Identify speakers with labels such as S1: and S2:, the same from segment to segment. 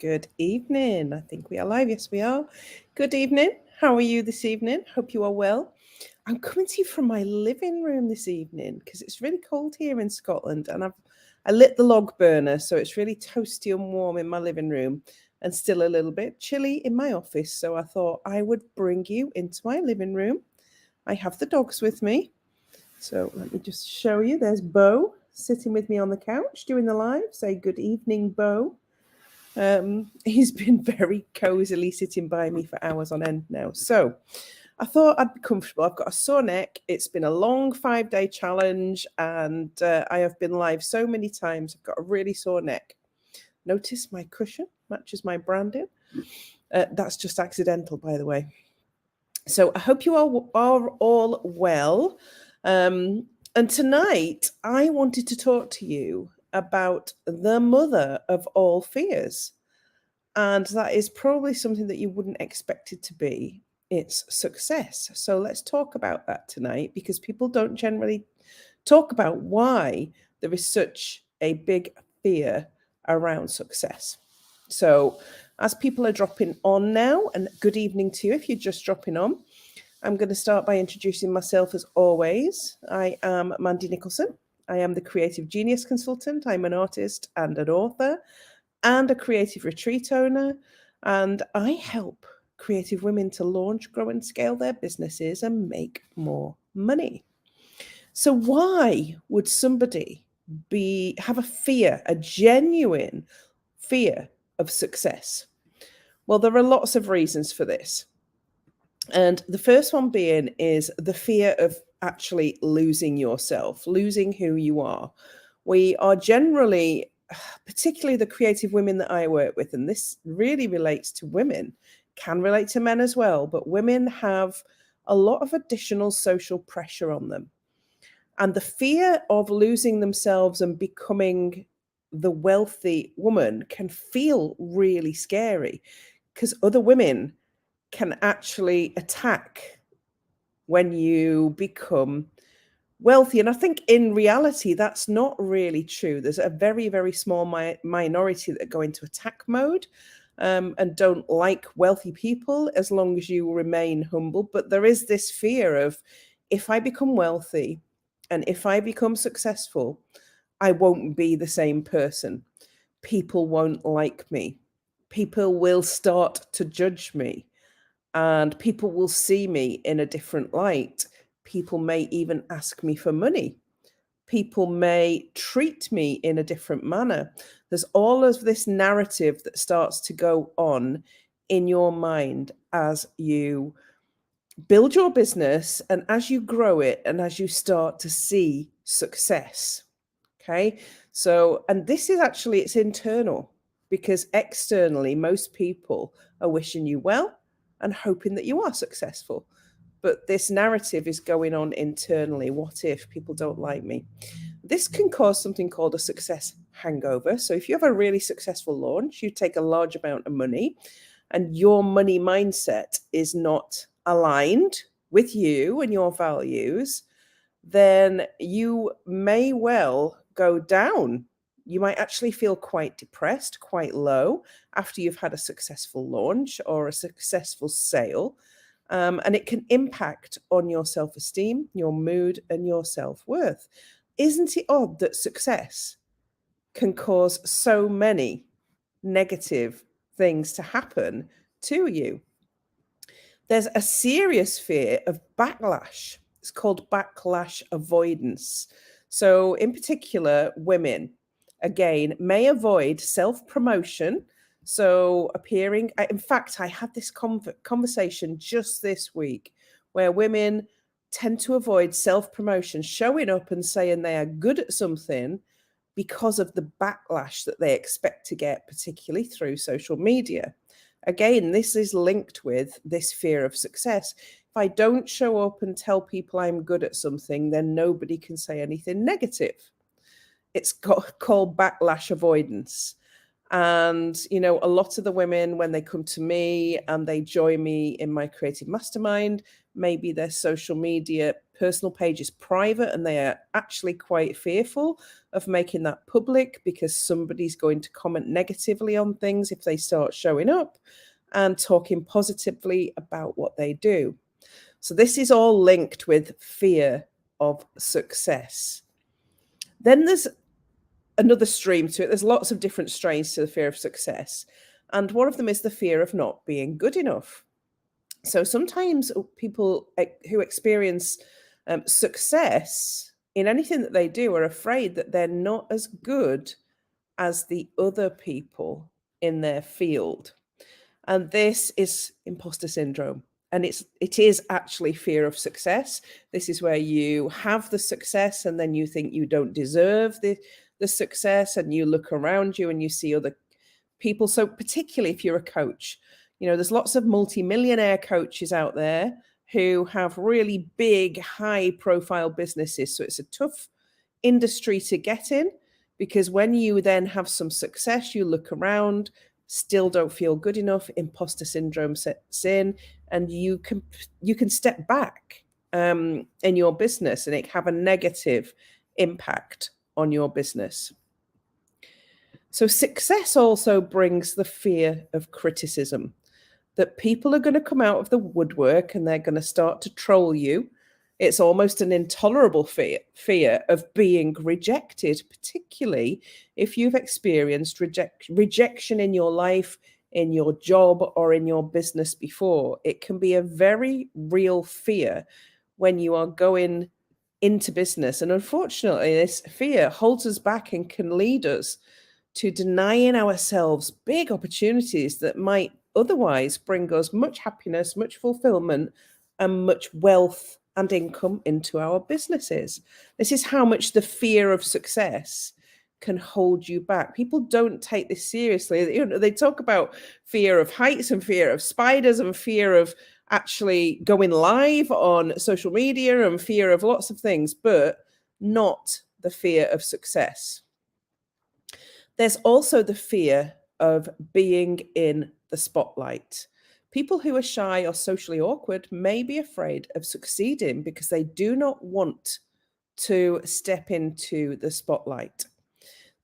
S1: Good evening. I think we are live. Yes, we are. Good evening. How are you this evening? Hope you are well. I'm coming to you from my living room this evening because it's really cold here in Scotland, and I lit the log burner, so it's really toasty and warm in my living room, and still a little bit chilly in my office. So I thought I would bring you into my living room. I have the dogs with me, so let me just show you. There's Bo sitting with me on the couch doing the live. Say good evening, Bo. He's been very cozily sitting by me for hours on end now. So I thought I'd be comfortable. I've got a sore neck. It's been a long 5-day challenge, and I have been live so many times. I've got a really sore neck. Notice my cushion matches my branding. That's just accidental, by the way. So I hope you all are all well. And tonight I wanted to talk to you about the mother of all fears. And that is probably something that you wouldn't expect it to be. It's success. So let's talk about that tonight, because people don't generally talk about why there is such a big fear around success. So as people are dropping on now, and good evening to you if you're just dropping on, I'm going to start by introducing myself as always. I am Mandy Nicholson. I am the Creative Genius Consultant. I'm an artist and an author and a creative retreat owner. And I help creative women to launch, grow, and scale their businesses and make more money. So why would somebody have a fear, a genuine fear of success? Well, there are lots of reasons for this. And the first one being is the fear of actually losing yourself, losing who you are. We are generally, particularly the creative women that I work with, and this really relates to women, can relate to men as well, but women have a lot of additional social pressure on them. And the fear of losing themselves and becoming the wealthy woman can feel really scary, because other women can actually attack when you become wealthy. And I think in reality, that's not really true. There's a very, very small minority that go into attack mode and don't like wealthy people as long as you remain humble. But there is this fear of, if I become wealthy and if I become successful, I won't be the same person. People won't like me. People will start to judge me, and people will see me in a different light. People may even ask me for money. People may treat me in a different manner. There's all of this narrative that starts to go on in your mind as you build your business and as you grow it and as you start to see success. Okay. So, and this is actually, it's internal, because externally, most people are wishing you well and hoping that you are successful. But this narrative is going on internally. What if people don't like me? This can cause something called a success hangover. So if you have a really successful launch, you take a large amount of money and your money mindset is not aligned with you and your values, then you may well go down. You might actually feel quite depressed, quite low after you've had a successful launch or a successful sale. And it can impact on your self-esteem, your mood, and your self-worth. Isn't it odd that success can cause so many negative things to happen to you? There's a serious fear of backlash. It's called backlash avoidance. So, in particular, women, again, may avoid self promotion. So, appearing, in fact, I had this conversation just this week where women tend to avoid self promotion, showing up and saying they are good at something because of the backlash that they expect to get, particularly through social media. Again, this is linked with this fear of success. If I don't show up and tell people I'm good at something, then nobody can say anything negative. It's called backlash avoidance. And, a lot of the women, when they come to me and they join me in my creative mastermind, maybe their social media personal page is private and they are actually quite fearful of making that public because somebody's going to comment negatively on things if they start showing up and talking positively about what they do. So this is all linked with fear of success. Then there's another stream to it. There's lots of different strains to the fear of success. And one of them is the fear of not being good enough. So sometimes people who experience success in anything that they do are afraid that they're not as good as the other people in their field. And this is imposter syndrome. And it is actually fear of success. This is where you have the success and then you think you don't deserve the success, and you look around you and you see other people. So particularly if you're a coach, there's lots of multi-millionaire coaches out there who have really big, high profile businesses. So it's a tough industry to get in, because when you then have some success, you look around, still don't feel good enough, imposter syndrome sets in, and you can step back in your business, and it have a negative impact on your business. So success also brings the fear of criticism, that people are going to come out of the woodwork and they're going to start to troll you. It's almost an intolerable fear of being rejected, particularly if you've experienced rejection in your life, in your job, or in your business before. It can be a very real fear when you are going into business. And unfortunately, this fear holds us back and can lead us to denying ourselves big opportunities that might otherwise bring us much happiness, much fulfillment, and much wealth and income into our businesses. This is how much the fear of success can hold you back. People don't take this seriously. They talk about fear of heights and fear of spiders and fear of actually going live on social media and fear of lots of things, but not the fear of success. There's also the fear of being in the spotlight. People who are shy or socially awkward may be afraid of succeeding because they do not want to step into the spotlight.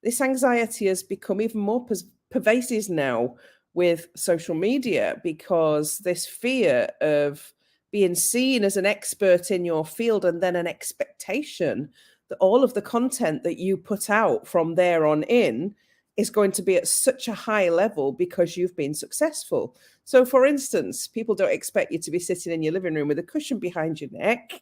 S1: This anxiety has become even more pervasive now with social media, because this fear of being seen as an expert in your field, and then an expectation that all of the content that you put out from there on in is going to be at such a high level because you've been successful. So for instance, people don't expect you to be sitting in your living room with a cushion behind your neck.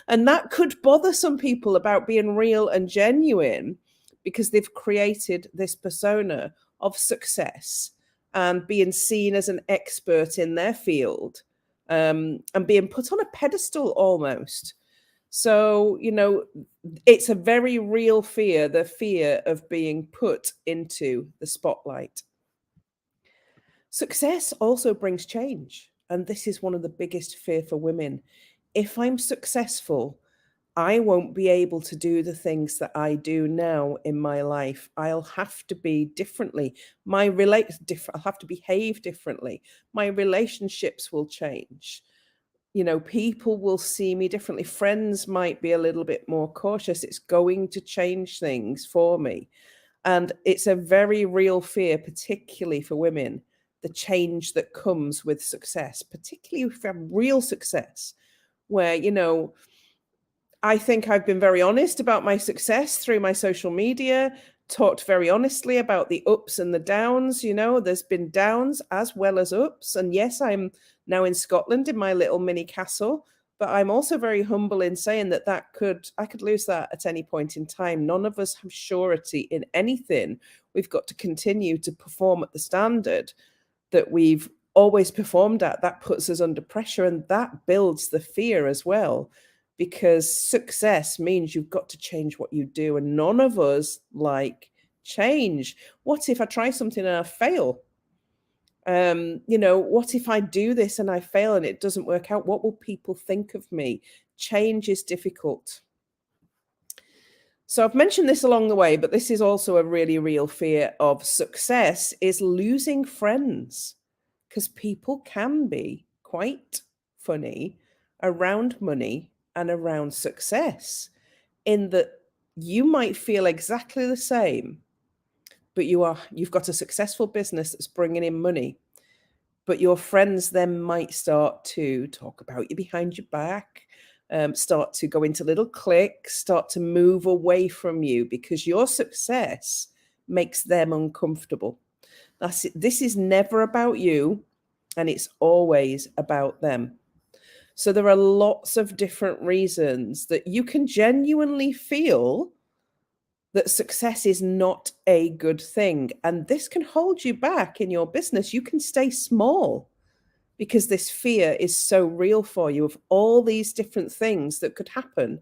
S1: And that could bother some people about being real and genuine, because they've created this persona of success and being seen as an expert in their field, and being put on a pedestal almost. So, it's a very real fear, the fear of being put into the spotlight. Success also brings change. And this is one of the biggest fear for women. If I'm successful, I won't be able to do the things that I do now in my life. I'll have to be differently. I'll have to behave differently. My relationships will change. People will see me differently. Friends might be a little bit more cautious. It's going to change things for me. And it's a very real fear, particularly for women, the change that comes with success, particularly if you have real success, where, I think I've been very honest about my success through my social media, talked very honestly about the ups and the downs. There's been downs as well as ups. And yes, I'm now in Scotland in my little mini castle, but I'm also very humble in saying that I could lose that at any point in time. None of us have surety in anything. We've got to continue to perform at the standard that we've always performed at. That puts us under pressure, and that builds the fear as well, because success means you've got to change what you do, and none of us like change. What if I try something and I fail? What if I do this and I fail and it doesn't work out? What will people think of me? Change is difficult. So I've mentioned this along the way, but this is also a really real fear of success, is losing friends, because people can be quite funny around money and around success, in that you might feel exactly the same, but you've got a successful business that's bringing in money, but your friends then might start to talk about you behind your back, start to go into little cliques, start to move away from you because your success makes them uncomfortable. That's it. This is never about you, and it's always about them. So there are lots of different reasons that you can genuinely feel that success is not a good thing. And this can hold you back in your business. You can stay small because this fear is so real for you of all these different things that could happen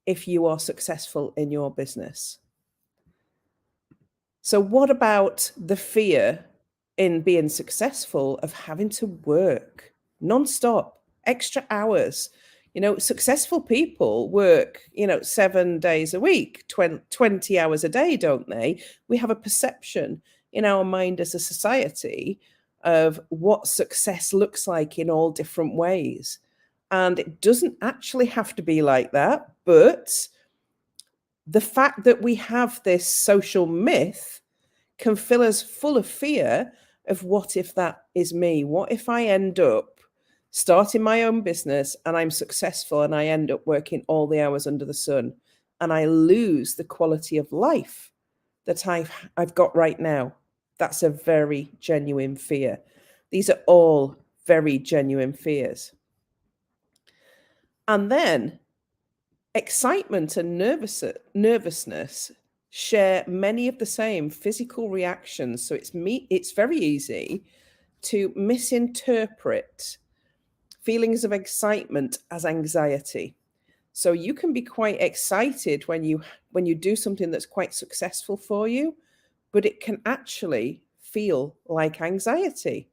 S1: if you are successful in your business. So, what about the fear in being successful of having to work nonstop, extra hours? Successful people work, 7 days a week, 20 hours a day, don't they? We have a perception in our mind as a society of what success looks like in all different ways. And it doesn't actually have to be like that. But the fact that we have this social myth can fill us full of fear of, what if that is me? What if I end up starting my own business and I'm successful and I end up working all the hours under the sun and I lose the quality of life that I've got right now? That's a very genuine fear. These are all very genuine fears. And then excitement and nervousness share many of the same physical reactions. So it's very easy to misinterpret feelings of excitement as anxiety. So you can be quite excited when you do something that's quite successful for you, but it can actually feel like anxiety.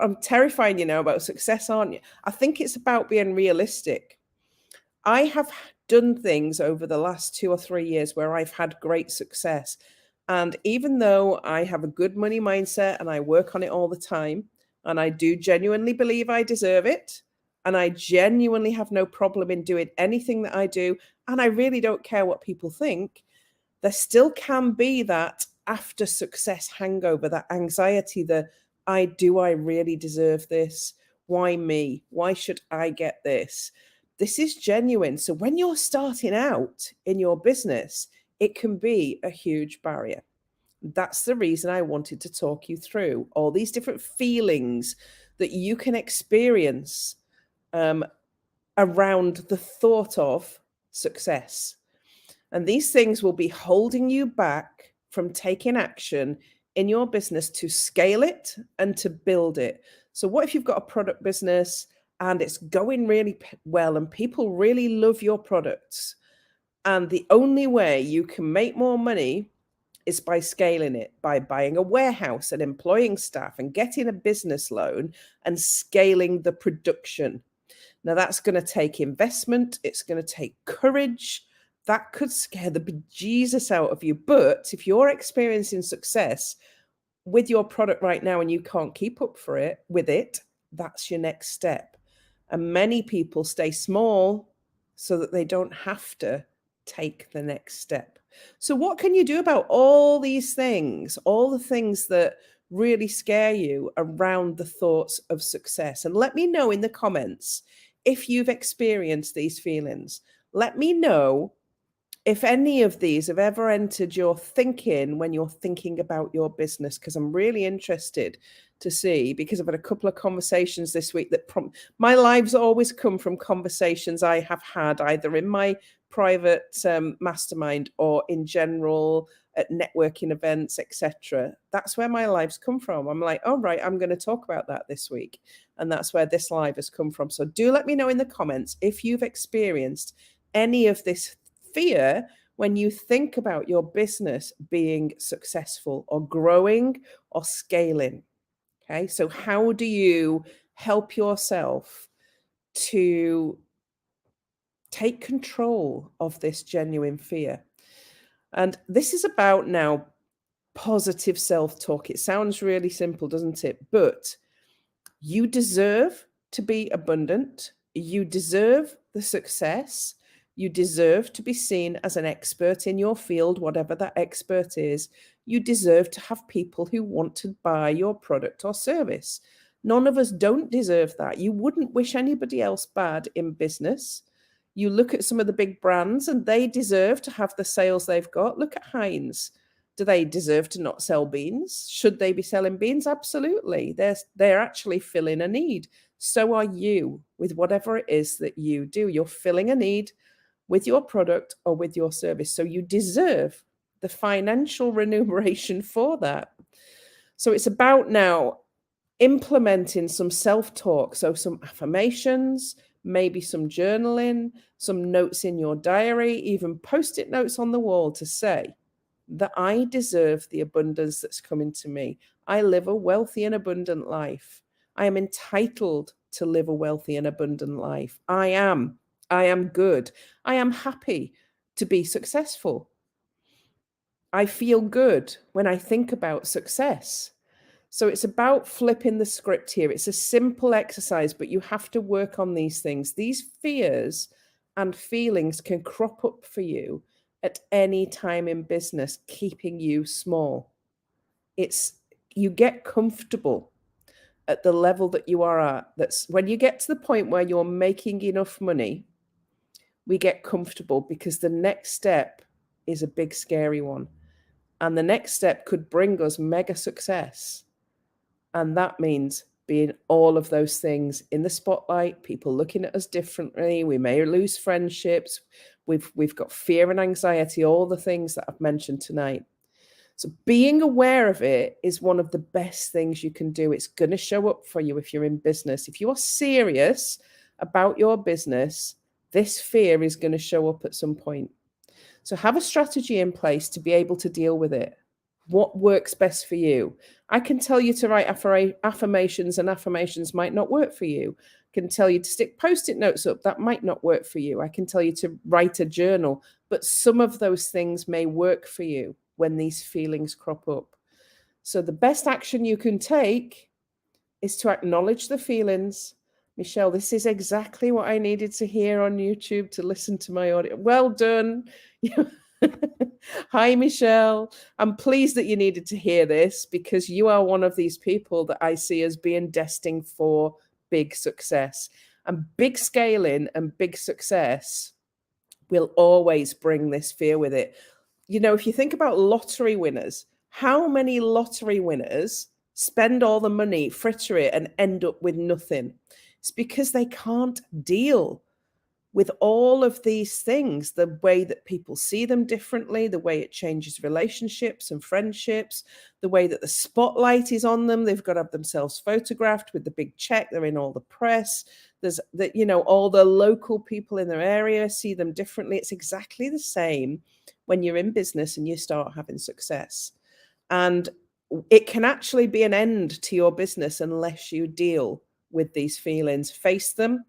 S1: I'm terrifying you now about success, aren't you? I think it's about being realistic. I have done things over the last 2 or 3 years where I've had great success. And even though I have a good money mindset and I work on it all the time, and I do genuinely believe I deserve it, and I genuinely have no problem in doing anything that I do, and I really don't care what people think, there still can be that after success hangover, that anxiety, I really deserve this? Why me? Why should I get this? This is genuine. So when you're starting out in your business, it can be a huge barrier. That's the reason I wanted to talk you through all these different feelings that you can experience around the thought of success. And these things will be holding you back from taking action in your business to scale it and to build it. So, what if you've got a product business and it's going really well and people really love your products? And the only way you can make more money is by scaling it, by buying a warehouse and employing staff and getting a business loan and scaling the production. Now, that's going to take investment, it's going to take courage. That could scare the bejesus out of you. But if you're experiencing success with your product right now and you can't keep up with it, that's your next step. And many people stay small so that they don't have to take the next step. So, what can you do about all these things, all the things that really scare you around the thoughts of success? And let me know in the comments if you've experienced these feelings. Let me know if any of these have ever entered your thinking when you're thinking about your business, because I'm really interested to see, because I've had a couple of conversations this week that my lives always come from conversations I have had either in my private mastermind or in general at networking events, etc. That's where my lives come from. I'm like, oh, right, I'm going to talk about that this week. And that's where this live has come from. So do let me know in the comments if you've experienced any of this fear when you think about your business being successful or growing or scaling. Okay, so how do you help yourself to take control of this genuine fear? And this is about now positive self-talk. It sounds really simple, doesn't it? But you deserve to be abundant. You deserve the success. You deserve to be seen as an expert in your field, whatever that expert is. You deserve to have people who want to buy your product or service. None of us don't deserve that. You wouldn't wish anybody else bad in business. You look at some of the big brands and they deserve to have the sales they've got. Look at Heinz. Do they deserve to not sell beans? Should they be selling beans? Absolutely. They're actually filling a need. So are you with whatever it is that you do. You're filling a need with your product or with your service. So you deserve the financial remuneration for that. So it's about now implementing some self-talk. So some affirmations, maybe some journaling, some notes in your diary, even post-it notes on the wall to say that I deserve the abundance that's coming to me. I live a wealthy and abundant life. I am entitled to live a wealthy and abundant life. I am good. I am happy to be successful. I feel good when I think about success. So it's about flipping the script here. It's a simple exercise, but you have to work on these things. These fears and feelings can crop up for you at any time in business, keeping you small. It's you get comfortable at the level that you are at. That's when you get to the point where you're making enough money, we get comfortable because the next step is a big, scary one. And the next step could bring us mega success. And that means being all of those things in the spotlight, people looking at us differently. We may lose friendships. We've got fear and anxiety, all the things that I've mentioned tonight. So being aware of it is one of the best things you can do. It's going to show up for you if you're in business. If you are serious about your business, this fear is going to show up at some point. So have a strategy in place to be able to deal with it. What works best for you? I can tell you to write affirmations, and affirmations might not work for you. I can tell you to stick post-it notes up. That might not work for you. I can tell you to write a journal, but some of those things may work for you when these feelings crop up. So the best action you can take is to acknowledge the feelings. Michelle, this is exactly what I needed to hear on YouTube to listen to my audio. Well done. Hi, Michelle. I'm pleased that you needed to hear this because you are one of these people that I see as being destined for big success. And big scaling and big success will always bring this fear with it. You know, if you think about lottery winners, how many lottery winners spend all the money, fritter it, and end up with nothing? It's because they can't deal with all of these things, the way that people see them differently, the way it changes relationships and friendships, the way that the spotlight is on them. They've got to have themselves photographed with the big check. They're in all the press. There's that, you know, all the local people in their area see them differently. It's exactly the same when you're in business and you start having success. And it can actually be an end to your business unless you deal with these feelings, face them,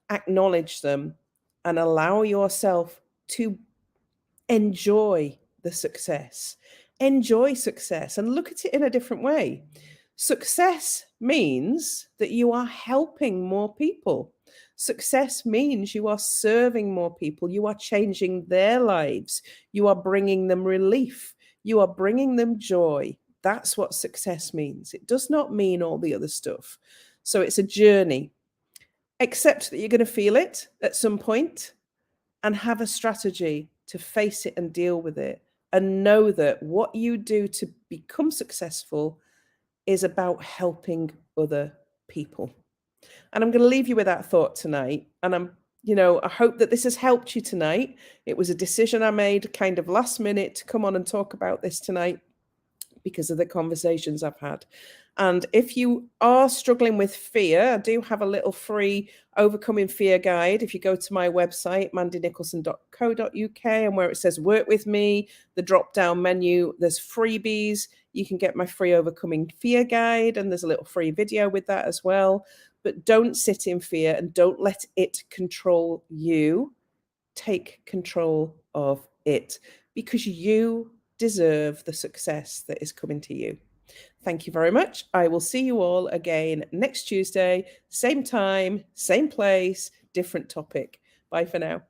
S1: acknowledge them, and allow yourself to enjoy the success. Enjoy success and look at it in a different way. Success means that you are helping more people. Success means you are serving more people. You are changing their lives. You are bringing them relief. You are bringing them joy. That's what success means. It does not mean all the other stuff. So it's a journey. Accept that you're going to feel it at some point and have a strategy to face it and deal with it. And know that what you do to become successful is about helping other people. And I'm going to leave you with that thought tonight. And I hope that this has helped you tonight. It was a decision I made kind of last minute to come on and talk about this tonight because of the conversations I've had. And if you are struggling with fear, I do have a little free overcoming fear guide. If you go to my website, mandynicholson.co.uk, and where it says work with me, the drop down menu, there's freebies. You can get my free overcoming fear guide, and there's a little free video with that as well. But don't sit in fear and don't let it control you. Take control of it. because you deserve the success that is coming to you. Thank you very much. I will see you all again next Tuesday, same time, same place, different topic. Bye for now.